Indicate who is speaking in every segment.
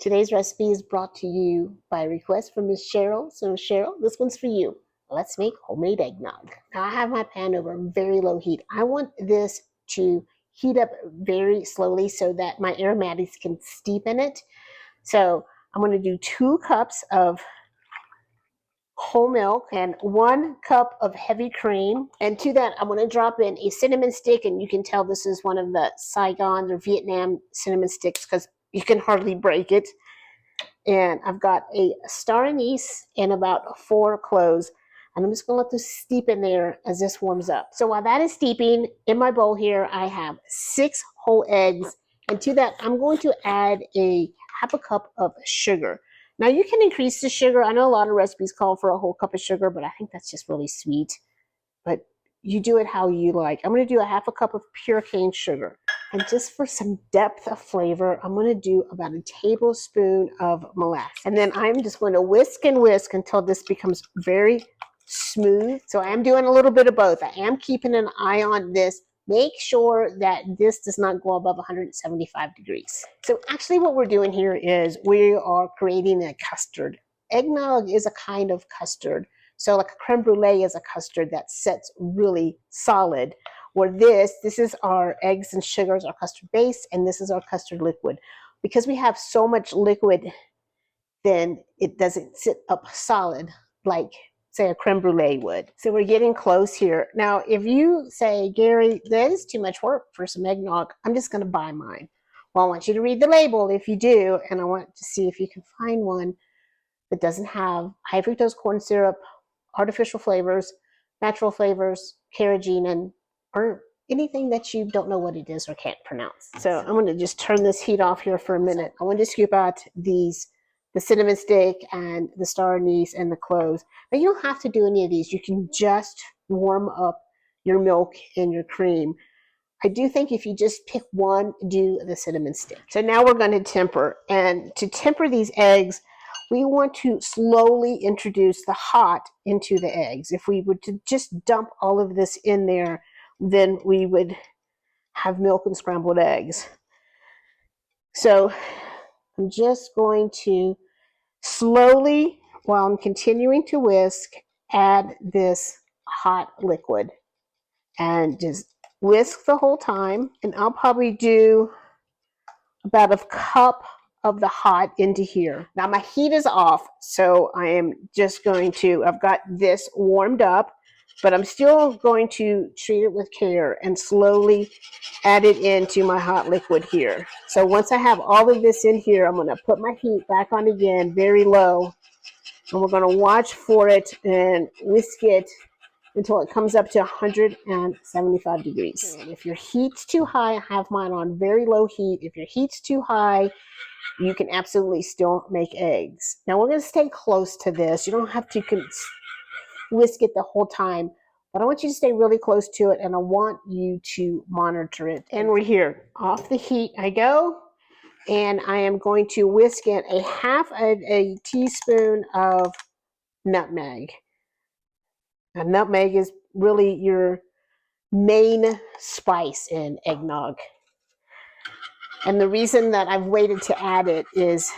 Speaker 1: Today's recipe is brought to you by request from Miss Cheryl. So Cheryl, this one's for you. Let's make homemade eggnog. Now I have my pan over very low heat. I want this to heat up very slowly so that my aromatics can steep in it. So I'm going to do 2 cups of whole milk and 1 cup of heavy cream. And to that, I'm going to drop in a cinnamon stick, and you can tell this is one of the Saigon or Vietnam cinnamon sticks because you can hardly break it. And I've got a star anise and about 4 cloves. And I'm just going to let this steep in there as this warms up. So while that is steeping, in my bowl here, I have 6 whole eggs. And to that, I'm going to add a half a cup of sugar. Now you can increase the sugar. I know a lot of recipes call for a whole cup of sugar, but I think that's just really sweet. But you do it how you like. I'm going to do a half a cup of pure cane sugar. And just for some depth of flavor, I'm going to do about a tablespoon of molasses. And then I'm just going to whisk and whisk until this becomes very smooth. So I am doing a little bit of both. I am keeping an eye on this. Make sure that this does not go above 175 degrees. So actually what we're doing here is we are creating a custard. Eggnog is a kind of custard. So like a creme brulee is a custard that sets really solid. Or this is our eggs and sugars, our custard base, and this is our custard liquid. Because we have so much liquid, then it doesn't sit up solid like, say, a creme brulee would. So we're getting close here. Now, if you say, Gary, that is too much work for some eggnog, I'm just going to buy mine. Well, I want you to read the label if you do, and I want to see if you can find one that doesn't have high fructose corn syrup, artificial flavors, natural flavors, carrageenan, or anything that you don't know what it is or can't pronounce. So I'm going to just turn this heat off here for a minute. I want to scoop out the cinnamon stick and the star anise and the cloves. But you don't have to do any of these. You can just warm up your milk and your cream. I do think if you just pick one, do the cinnamon stick. So now we're going to temper. And to temper these eggs, we want to slowly introduce the hot into the eggs. If we were to just dump all of this in there, then we would have milk and scrambled eggs. So I'm just going to slowly, while I'm continuing to whisk, add this hot liquid and just whisk the whole time. And I'll probably do about a cup of the hot into here. Now my heat is off, so I am just going to, I've got this warmed up, but I'm still going to treat it with care and slowly add it into my hot liquid here. So once I have all of this in here, I'm going to put my heat back on again, very low, and we're going to watch for it and whisk it until it comes up to 175 degrees. And if your heat's too high, I have mine on very low heat. If your heat's too high, you can absolutely still make eggs. Now we're going to stay close to this. You don't have to whisk it the whole time, but I want you to stay really close to it, and I want you to monitor it. And we're here. Off the heat I go, and I am going to whisk in a half of a teaspoon of nutmeg. Now, nutmeg is really your main spice in eggnog. And the reason that I've waited to add it is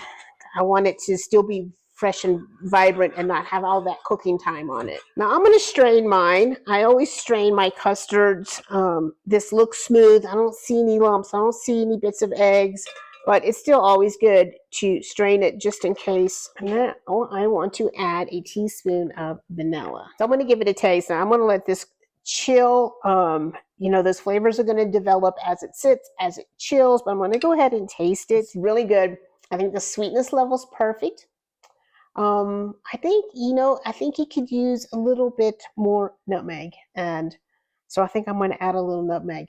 Speaker 1: I want it to still be fresh and vibrant and not have all that cooking time on it. Now I'm going to strain mine. I always strain my custards. This looks smooth. I don't see any lumps. I don't see any bits of eggs, but it's still always good to strain it just in case. And then I want to add a teaspoon of vanilla. So I'm going to give it a taste. Now I'm going to let this chill. You know, those flavors are going to develop as it sits, as it chills, but I'm going to go ahead and taste it. It's really good. I think the sweetness level's perfect. I think, I think you could use a little bit more nutmeg. And so I think I'm going to add a little nutmeg,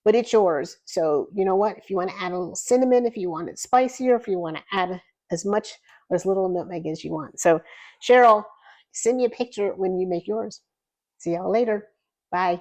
Speaker 1: but it's yours. So you know what, if you want to add a little cinnamon, if you want it spicier, if you want to add as much or as little nutmeg as you want. So Cheryl, send me a picture when you make yours. See y'all later. Bye.